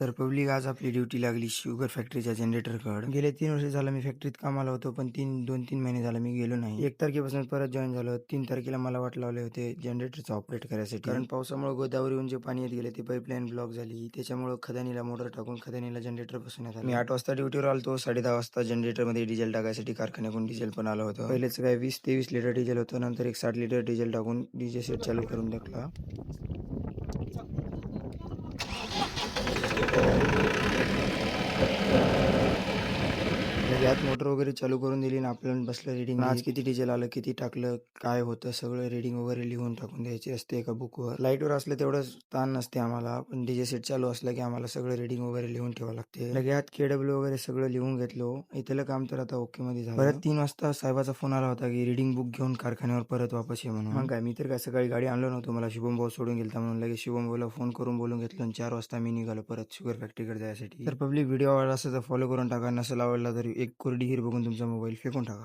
तर पब्लिक आज आपली ड्युटी लागली शुगर फॅक्टरीच्या जनरेटरकडे. गेले 3 वर्ष झालं मी फॅक्टरीत कामाला होतो, पण 2-3 महिने झालं मी गेलो नाही. 1 तारखेपासून परत जॉईन झालो. 3 तारखेला मला वाट लावले होते जनरेटरचं ऑपरेट करायसाठी. कारण पावसामुळे गोदावरीहून जे पाणी येत गेले ते पाईपलाईन ब्लॉक झाली. त्याच्यामुळे खदानीला मोटर टाकून खदानीला जनरेटर बसवण्यात आलं. मी 8 वाजता ड्युटीवर आलतो. 10:30 वाजता जनरेटरमध्ये डिझेल टाकायसाठी कारखान्याकडून डिझेल पण आलं होतं. पहिलेच काय 20-23 लिटर डिझेल होतं. नंतर एक 60 लिटर डिझेल टाकून डीजे सेट चालू करून टाकला. यात मोटर वगैरे चालू करून दिली आणि आपल्याला बसलं रीडिंग. आज किती डिझेल आलं, किती टाकलं, काय होतं सगळं रीडिंग वगैरे लिहून टाकून द्यायची असते एका बुकवर. लाईटवर असलं तेवढंच ताण नसते आम्हाला, पण डीजे सेट चालू असलं की आम्हाला सगळं रीडिंग वगैरे लिहून ठेवावं लागते. लगे यात केडब्ल्यू वगैरे सगळं लिहून घेतलो. इथलं काम तर आता ओके मध्ये झालं. परत 3 वाजता साहेबाचा फोन आला होता की रीडिंग बुक घेऊन कारखान्यावर परत वापस ये म्हणून. मग काय मी तर काय सकाळी गाडी आणलो नव्हतो, मला शुभम भाऊ सोडून गेलता म्हणून लगेच शुभम भाऊला फोन करून बोलून घेतलं आणि 4 वाजता मी निघालो परत शुगर फॅक्टरीकडे जायसाठी. तर पब्लिक व्हिडिओ आवडला असेल तर फॉलो करून टाका, नसेल आवडला तर एक कोरडी हिर बघून तुमचा मोबाईल फेकून टाका.